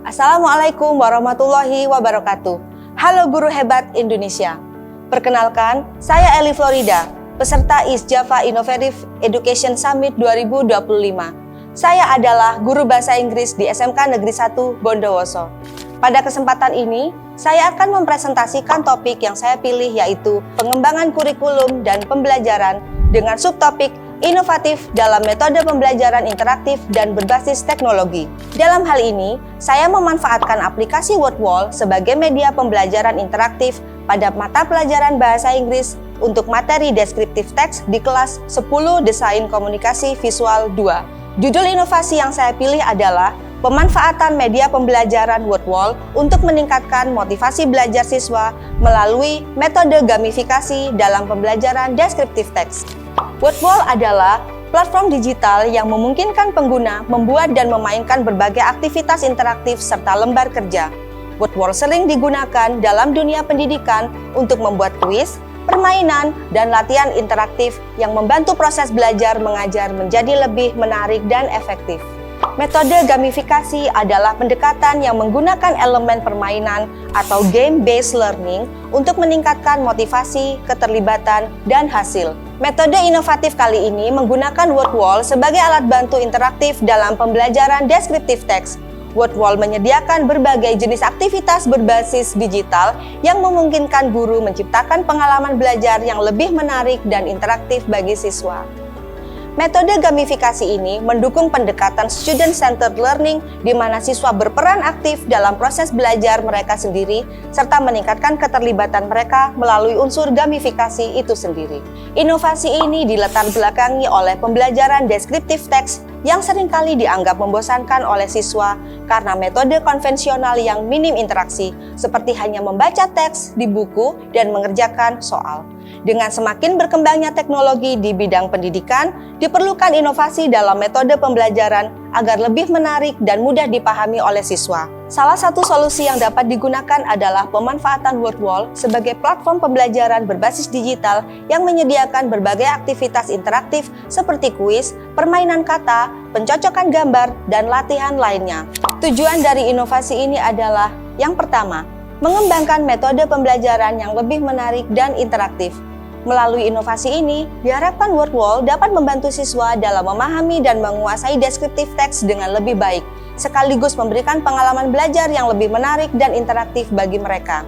Assalamualaikum warahmatullahi wabarakatuh. Halo guru hebat Indonesia. Perkenalkan, saya Eli Florida, peserta East Java Innovative Education Summit 2025. Saya adalah guru bahasa Inggris di SMK Negeri 1 Bondowoso. Pada kesempatan ini, saya akan mempresentasikan topik yang saya pilih, yaitu pengembangan kurikulum dan pembelajaran dengan subtopik inovatif dalam metode pembelajaran interaktif dan berbasis teknologi. Dalam hal ini, saya memanfaatkan aplikasi WordWall sebagai media pembelajaran interaktif pada mata pelajaran bahasa Inggris untuk materi deskriptif teks di kelas 10 Desain Komunikasi Visual 2. Judul inovasi yang saya pilih adalah pemanfaatan media pembelajaran WordWall untuk meningkatkan motivasi belajar siswa melalui metode gamifikasi dalam pembelajaran deskriptif teks. WordWall adalah platform digital yang memungkinkan pengguna membuat dan memainkan berbagai aktivitas interaktif serta lembar kerja. WordWall sering digunakan dalam dunia pendidikan untuk membuat kuis, permainan, dan latihan interaktif yang membantu proses belajar mengajar menjadi lebih menarik dan efektif. Metode gamifikasi adalah pendekatan yang menggunakan elemen permainan atau game-based learning untuk meningkatkan motivasi, keterlibatan, dan hasil. Metode inovatif kali ini menggunakan WordWall sebagai alat bantu interaktif dalam pembelajaran deskriptif teks. WordWall menyediakan berbagai jenis aktivitas berbasis digital yang memungkinkan guru menciptakan pengalaman belajar yang lebih menarik dan interaktif bagi siswa. Metode gamifikasi ini mendukung pendekatan student-centered learning di mana siswa berperan aktif dalam proses belajar mereka sendiri serta meningkatkan keterlibatan mereka melalui unsur gamifikasi itu sendiri. Inovasi ini dilatar belakangi oleh pembelajaran deskriptif teks yang seringkali dianggap membosankan oleh siswa karena metode konvensional yang minim interaksi, seperti hanya membaca teks di buku dan mengerjakan soal. Dengan semakin berkembangnya teknologi di bidang pendidikan, diperlukan inovasi dalam metode pembelajaran agar lebih menarik dan mudah dipahami oleh siswa. Salah satu solusi yang dapat digunakan adalah pemanfaatan WordWall sebagai platform pembelajaran berbasis digital yang menyediakan berbagai aktivitas interaktif seperti kuis, permainan kata, pencocokan gambar, dan latihan lainnya. Tujuan dari inovasi ini adalah yang pertama, mengembangkan metode pembelajaran yang lebih menarik dan interaktif. Melalui inovasi ini, diharapkan WordWall dapat membantu siswa dalam memahami dan menguasai deskriptif teks dengan lebih baik, sekaligus memberikan pengalaman belajar yang lebih menarik dan interaktif bagi mereka.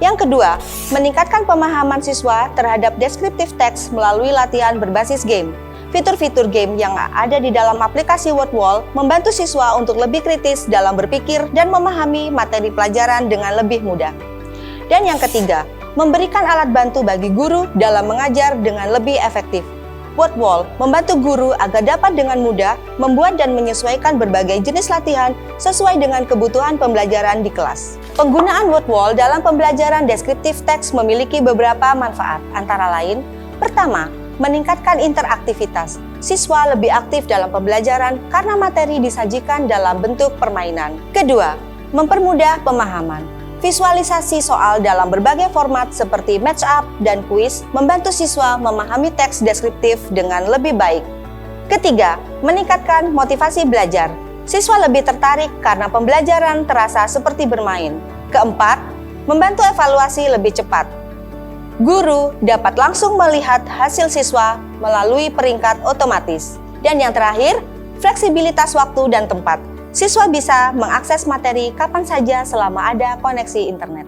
Yang kedua, meningkatkan pemahaman siswa terhadap deskriptif teks melalui latihan berbasis game. Fitur-fitur game yang ada di dalam aplikasi WordWall membantu siswa untuk lebih kritis dalam berpikir dan memahami materi pelajaran dengan lebih mudah. Dan yang ketiga, memberikan alat bantu bagi guru dalam mengajar dengan lebih efektif. WordWall membantu guru agar dapat dengan mudah membuat dan menyesuaikan berbagai jenis latihan sesuai dengan kebutuhan pembelajaran di kelas. Penggunaan WordWall dalam pembelajaran deskriptif teks memiliki beberapa manfaat, antara lain, pertama, meningkatkan interaktivitas. Siswa lebih aktif dalam pembelajaran karena materi disajikan dalam bentuk permainan. Kedua, mempermudah pemahaman. Visualisasi soal dalam berbagai format seperti match up dan kuis membantu siswa memahami teks deskriptif dengan lebih baik. Ketiga, meningkatkan motivasi belajar. Siswa lebih tertarik karena pembelajaran terasa seperti bermain. Keempat, membantu evaluasi lebih cepat. Guru dapat langsung melihat hasil siswa melalui peringkat otomatis. Dan yang terakhir, fleksibilitas waktu dan tempat. Siswa bisa mengakses materi kapan saja selama ada koneksi internet.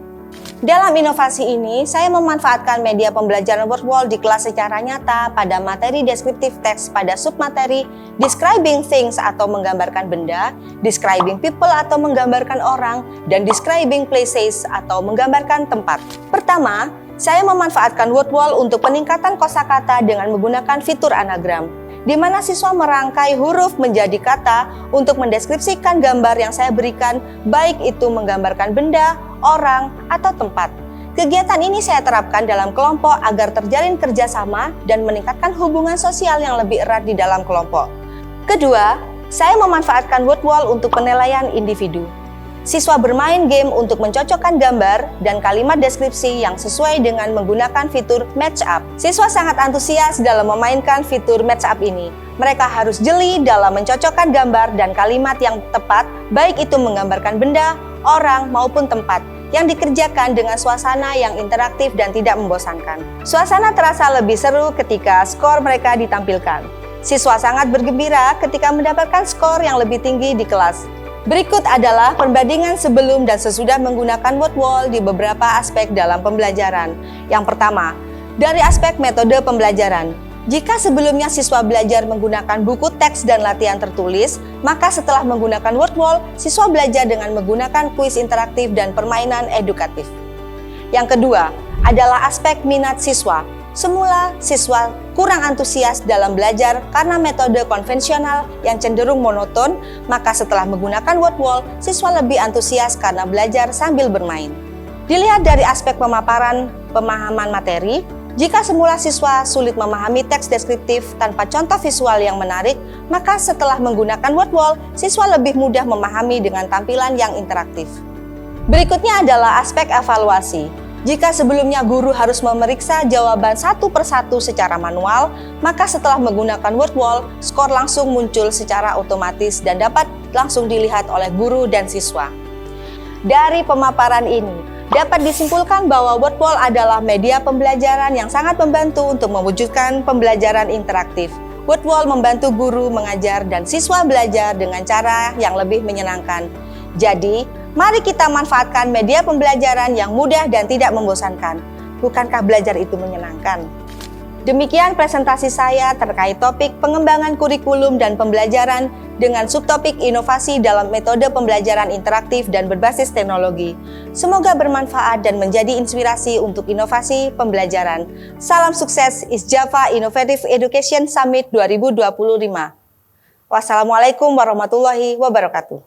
Dalam inovasi ini, saya memanfaatkan media pembelajaran WordWall di kelas secara nyata pada materi deskriptif teks pada submateri describing things atau menggambarkan benda, describing people atau menggambarkan orang, dan describing places atau menggambarkan tempat. Pertama, saya memanfaatkan WordWall untuk peningkatan kosakata dengan menggunakan fitur anagram, di mana siswa merangkai huruf menjadi kata untuk mendeskripsikan gambar yang saya berikan, baik itu menggambarkan benda, orang, atau tempat. Kegiatan ini saya terapkan dalam kelompok agar terjalin kerjasama dan meningkatkan hubungan sosial yang lebih erat di dalam kelompok. Kedua, saya memanfaatkan WordWall untuk penilaian individu. Siswa bermain game untuk mencocokkan gambar dan kalimat deskripsi yang sesuai dengan menggunakan fitur Match Up. Siswa sangat antusias dalam memainkan fitur Match Up ini. Mereka harus jeli dalam mencocokkan gambar dan kalimat yang tepat, baik itu menggambarkan benda, orang, maupun tempat, yang dikerjakan dengan suasana yang interaktif dan tidak membosankan. Suasana terasa lebih seru ketika skor mereka ditampilkan. Siswa sangat bergembira ketika mendapatkan skor yang lebih tinggi di kelas. Berikut adalah perbandingan sebelum dan sesudah menggunakan word wall di beberapa aspek dalam pembelajaran. Yang pertama, dari aspek metode pembelajaran. Jika sebelumnya siswa belajar menggunakan buku teks dan latihan tertulis, maka setelah menggunakan word wall, siswa belajar dengan menggunakan kuis interaktif dan permainan edukatif. Yang kedua, adalah aspek minat siswa. Semula, siswa kurang antusias dalam belajar karena metode konvensional yang cenderung monoton, maka setelah menggunakan word wall, siswa lebih antusias karena belajar sambil bermain. Dilihat dari aspek pemaparan pemahaman materi, jika semula siswa sulit memahami teks deskriptif tanpa contoh visual yang menarik, maka setelah menggunakan word wall, siswa lebih mudah memahami dengan tampilan yang interaktif. Berikutnya adalah aspek evaluasi. Jika sebelumnya guru harus memeriksa jawaban satu persatu secara manual, maka setelah menggunakan word wall, skor langsung muncul secara otomatis dan dapat langsung dilihat oleh guru dan siswa. Dari pemaparan ini, dapat disimpulkan bahwa word wall adalah media pembelajaran yang sangat membantu untuk mewujudkan pembelajaran interaktif. Word wall membantu guru mengajar dan siswa belajar dengan cara yang lebih menyenangkan. Jadi, mari kita manfaatkan media pembelajaran yang mudah dan tidak membosankan. Bukankah belajar itu menyenangkan? Demikian presentasi saya terkait topik pengembangan kurikulum dan pembelajaran dengan subtopik inovasi dalam metode pembelajaran interaktif dan berbasis teknologi. Semoga bermanfaat dan menjadi inspirasi untuk inovasi pembelajaran. Salam sukses ISJAVA Innovative Education Summit 2025. Wassalamualaikum warahmatullahi wabarakatuh.